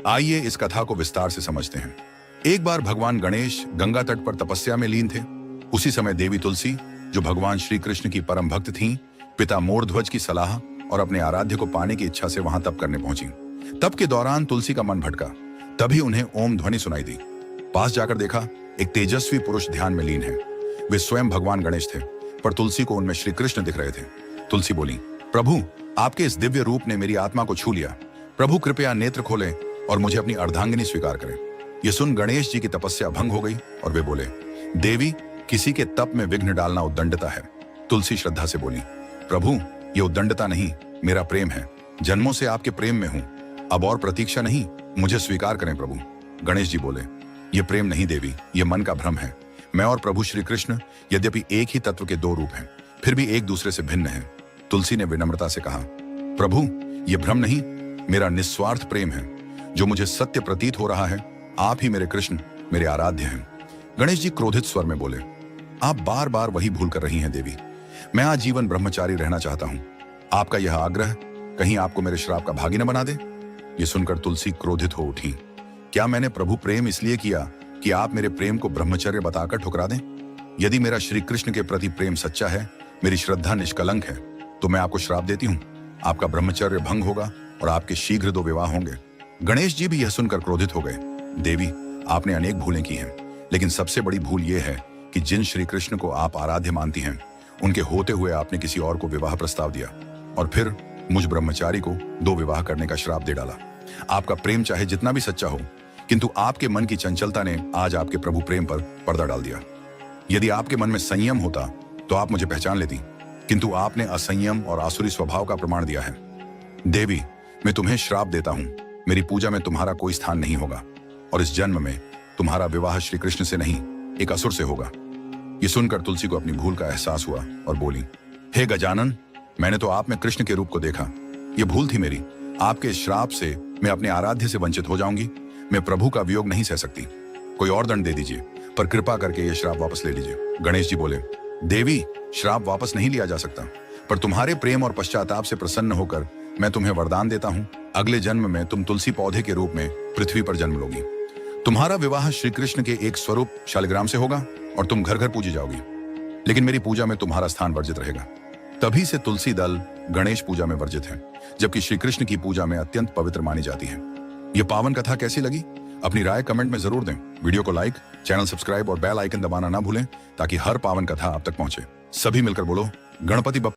आइए इस कथा को विस्तार से समझते हैं। एक बार भगवान गणेश गंगा तट पर तपस्या में लीन थे। उसी समय देवी तुलसी, जो भगवान श्री कृष्ण की परम भक्त थीं, पिता मोरध्वज की सलाह और अपने आराध्य को पाने की इच्छा से वहां तप करने पहुंची। तप के दौरान तुलसी का मन भटका। तभी उन्हें ओम ध्वनि सुनाई दी। पास जाकर देखा, एक तेजस्वी पुरुष ध्यान में लीन है। वे स्वयं भगवान गणेश थे, पर तुलसी को उनमें श्री कृष्ण दिख रहे थे। तुलसी बोली, प्रभु, आपके इस दिव्य रूप ने मेरी आत्मा को छू लिया। प्रभु कृपया नेत्र खोलें और मुझे अपनी अर्धांगिनी स्वीकार करें। यह सुन गणेश जी की तपस्या भंग हो गई और वे बोले, देवी, किसी के तप में विघ्न डालना उद्दंडता है। तुलसी श्रद्धा से बोली, प्रभु, ये उद्दंडता नहीं, मेरा प्रेम है। जन्मों से आपके प्रेम में हूं। अब और प्रतीक्षा नहीं, मुझे स्वीकार करें प्रभु। गणेश जी बोले, ये प्रेम नहीं देवी, ये मन का भ्रम है। मैं और प्रभु श्री कृष्ण यद्यपि एक ही तत्व के दो रूप हैं, फिर भी एक दूसरे से भिन्न हैं। तुलसी ने विनम्रता से कहा, प्रभु, ये भ्रम नहीं, मेरा निस्वार्थ प्रेम है। जो मुझे सत्य प्रतीत हो रहा है, आप ही मेरे कृष्ण, मेरे आराध्य हैं। गणेश जी क्रोधित स्वर में बोले, आप बार बार वही भूल कर रही हैं देवी। मैं आजीवन ब्रह्मचारी रहना चाहता हूं। आपका यह आग्रह कहीं आपको मेरे श्राप का भागी न बना दे। ये सुनकर तुलसी क्रोधित हो उठी। क्या मैंने प्रभु प्रेम इसलिए किया कि आप मेरे प्रेम को ब्रह्मचर्य बताकर ठुकरा दें? यदि मेरा श्री कृष्ण के प्रति प्रेम सच्चा है, मेरी श्रद्धा निष्कलंक है, तो मैं आपको श्राप देती हूं। आपका ब्रह्मचर्य भंग होगा और आपके शीघ्र 2 विवाह होंगे। गणेश जी भी यह सुनकर क्रोधित हो गए। देवी, आपने अनेक भूलें की हैं, लेकिन सबसे बड़ी भूल यह है कि जिन श्री कृष्ण को आप आराध्य मानती हैं, उनके होते हुए आपने किसी और को विवाह प्रस्ताव दिया और फिर मुझ ब्रह्मचारी को 2 विवाह करने का श्राप दे डाला। आपका प्रेम चाहे जितना भी सच्चा हो, किंतु आपके मन की चंचलता ने आज आपके प्रभु प्रेम पर पर्दा डाल दिया। यदि आपके मन में संयम होता तो आप मुझे पहचान लेती, किंतु आपने असंयम और आसुरी स्वभाव का प्रमाण दिया है। देवी, मैं तुम्हें श्राप देता हूं। मेरी पूजा में तुम्हारा कोई स्थान नहीं होगा और इस जन्म में तुम्हारा विवाह श्री कृष्ण से नहीं, एक असुर से होगा। ये सुनकर तुलसी को अपनी भूल का एहसास हुआ और बोली, हे गजानन, मैंने तो आप में कृष्ण के रूप को देखा। ये भूल थी मेरी। आपके श्राप से मैं अपने आराध्य से वंचित हो जाऊंगी। मैं प्रभु का वियोग नहीं सह सकती। कोई और दंड दे दीजिए, पर कृपा करके यह श्राप वापस ले लीजिए। गणेश जी बोले, देवी, श्राप वापस नहीं लिया जा सकता, पर तुम्हारे प्रेम और पश्चाताप से प्रसन्न होकर मैं तुम्हें वरदान देता हूं। अगले जन्म में तुम तुलसी पौधे के रूप में पृथ्वी पर जन्म लोगी। तुम्हारा विवाह श्री कृष्ण के एक स्वरूप शालिग्राम से होगा और तुम घर घर पूजी जाओगी, लेकिन मेरी पूजा में तुम्हारा स्थान वर्जित रहेगा। तभी से तुलसी दल गणेश पूजा में वर्जित है, जबकि श्री कृष्ण की पूजा में अत्यंत पवित्र मानी जाती है। यह पावन कथा कैसी लगी? अपनी राय कमेंट में जरूर दें। वीडियो को लाइक, चैनल सब्सक्राइब और बेल आइकन दबाना ना भूलें, ताकि हर पावन कथा आप तक पहुंचे। सभी मिलकर बोलो, गणपति बप्पा।